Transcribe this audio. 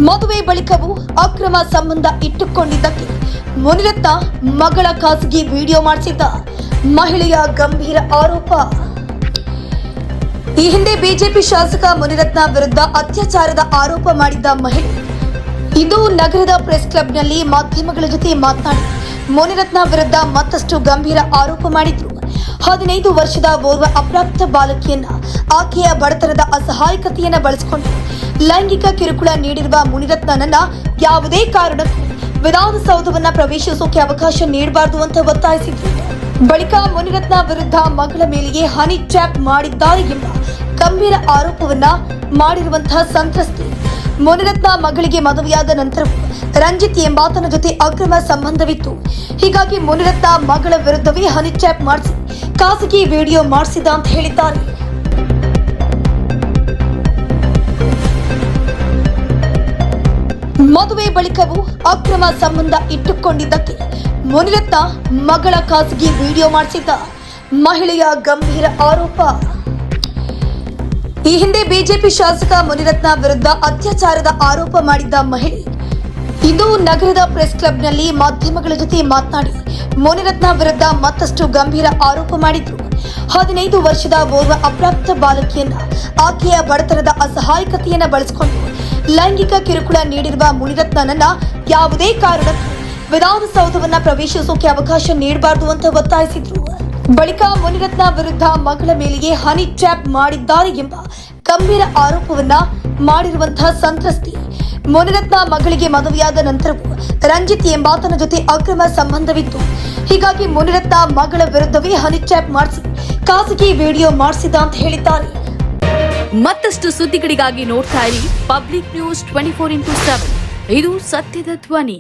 ಮದುವೆ ಬಳಿಕವೂ ಅಕ್ರಮ ಸಂಬಂಧ ಇಟ್ಟುಕೊಂಡಿದ್ದಕ್ಕೆ ಮುನಿರತ್ನ ಮಗಳ ಖಾಸಗಿ ವಿಡಿಯೋ ಮಾಡಿಸಿದ್ದ ಮಹಿಳೆಯ ಗಂಭೀರ ಆರೋಪ. ಈ ಹಿಂದೆ ಬಿಜೆಪಿ ಶಾಸಕ ಮುನಿರತ್ನ ವಿರುದ್ಧ ಅತ್ಯಾಚಾರದ ಆರೋಪ ಮಾಡಿದ್ದ ಮಹಿಳೆ ಇಂದು ನಗರದ ಪ್ರೆಸ್ ಕ್ಲಬ್ನಲ್ಲಿ ಮಾಧ್ಯಮಗಳ ಜೊತೆ ಮಾತನಾಡಿ ಮುನಿರತ್ನ ವಿರುದ್ಧ ಮತ್ತಷ್ಟು ಗಂಭೀರ ಆರೋಪ ಮಾಡಿದ್ರು. 15 ವರ್ಷದ ಓರ್ವ ಅಪ್ರಾಪ್ತ ಬಾಲಕಿಯನ್ನ ಆಕೆಯ ಬಡತನದ ಅಸಹಾಯಕತೆಯನ್ನ ಬಳಸಿಕೊಂಡು ಲೈಂಗಿಕ ಕಿರುಕುಳ ನೀಡಿರುವ ಮುನಿರತ್ನನನ್ನ ಯಾವುದೇ ಕಾರಣಕ್ಕೂ ವಿಧಾನಸೌಧವನ್ನ ಪ್ರವೇಶಿಸೋಕೆ ಅವಕಾಶ ನೀಡಬಾರದು ಅಂತ ಒತ್ತಾಯಿಸಿದ್ರು. ಬಳಿಕ ಮುನಿರತ್ನ ವಿರುದ್ಧ ಮಗಳ ಮೇಲೆಯೇ ಹನಿ ಟ್ರ್ಯಾಪ್ ಮಾಡಿದ್ದಾರೆ ಎಂಬ ಗಂಭೀರ ಆರೋಪವನ್ನ ಮಾಡಿರುವಂತಹ ಸಂತ್ರಸ್ತೆ ಮುನಿರತ್ನ ಮಗಳಿಗೆ ಮದುವೆಯಾದ ನಂತರವೂ ರಂಜಿತ್ ಎಂಬಾತನ ಜೊತೆ ಅಕ್ರಮ ಸಂಬಂಧವಿತ್ತು. ಹೀಗಾಗಿ ಮುನಿರತ್ನ ಮಗಳ ವಿರುದ್ಧವೇ ಹನಿ ಟ್ರ್ಯಾಪ್ ಮಾಡಿಸಿ ಖಾಸಗಿ ವಿಡಿಯೋ ಮಾಡಿಸಿದ ಅಂತ ಹೇಳಿದ್ದಾರೆ. ಮದುವೆ ಬಳಿಕವೂ ಅಕ್ರಮ ಸಂಬಂಧ ಇಟ್ಟುಕೊಂಡಿದ್ದಕ್ಕೆ ಮುನಿರತ್ನ ಮಗಳ ಖಾಸಗಿ ವಿಡಿಯೋ ಮಾಡಿಸಿದ್ದ ಮಹಿಳೆಯ ಗಂಭೀರ ಆರೋಪ. ಈ ಹಿಂದೆ ಬಿಜೆಪಿ ಶಾಸಕ ಮುನಿರತ್ನ ವಿರುದ್ಧ ಅತ್ಯಾಚಾರದ ಆರೋಪ ಮಾಡಿದ್ದ ಮಹಿಳೆ ಇಂದು ನಗರದ ಪ್ರೆಸ್ ಕ್ಲಬ್ನಲ್ಲಿ ಮಾಧ್ಯಮಗಳ ಜೊತೆ ಮಾತನಾಡಿ ಮುನಿರತ್ನ ವಿರುದ್ಧ ಮತ್ತಷ್ಟು ಗಂಭೀರ ಆರೋಪ ಮಾಡಿದ್ರು. 15 ವರ್ಷದ ಓರ್ವ ಅಪ್ರಾಪ್ತ ಬಾಲಕಿಯನ್ನ ಆಕೆಯ ಬಡತನದ ಅಸಹಾಯಕತೆಯನ್ನ ಬಳಸಿಕೊಂಡು ಲೈಂಗಿಕ ಕಿರುಕುಳ ನೀಡಿರುವ ಮುನಿರತ್ನನನ್ನ ಯಾವುದೇ ಕಾರಣಕ್ಕೂ ವಿಧಾನಸೌಧವನ್ನ ಪ್ರವೇಶಿಸೋಕೆ ಅವಕಾಶ ನೀಡಬಾರದು ಅಂತ ಒತ್ತಾಯಿಸಿದ್ರು. ಬಳಿಕ ಮುನಿರತ್ನ ವಿರುದ್ಧ ಮಗಳ ಮೇಲೆಯೇ ಹನಿ ಟ್ರ್ಯಾಪ್ ಮಾಡಿದ್ದಾರೆ ಎಂಬ ಗಂಭೀರ ಆರೋಪವನ್ನ ಮಾಡಿರುವಂತಹ ಸಂತ್ರಸ್ತೆ ಮುನಿರತ್ನ ಮಗಳಿಗೆ ಮದುವೆಯಾದ ನಂತರವೂ ರಂಜಿತ್ ಎಂಬಾತನ ಜೊತೆ ಅಕ್ರಮ ಸಂಬಂಧವಿತ್ತು. ಹೀಗಾಗಿ ಮುನಿರತ್ನ ಮಗಳ ವಿರುದ್ಧವೇ ಹನಿ ಟ್ರ್ಯಾಪ್ ಮಾಡಿಸಿ ಖಾಸಗಿ ವಿಡಿಯೋ ಮಾಡಿಸಿದ ಅಂತ ಹೇಳಿದ್ದಾರೆ. ಮತ್ತಷ್ಟು ಸುದ್ದಿಗಳಿಗಾಗಿ ನೋಡ್ತಾ ಇರಿ ಪಬ್ಲಿಕ್ ನ್ಯೂಸ್ 24x7. ಇದು ಸತ್ಯದ ಧ್ವನಿ.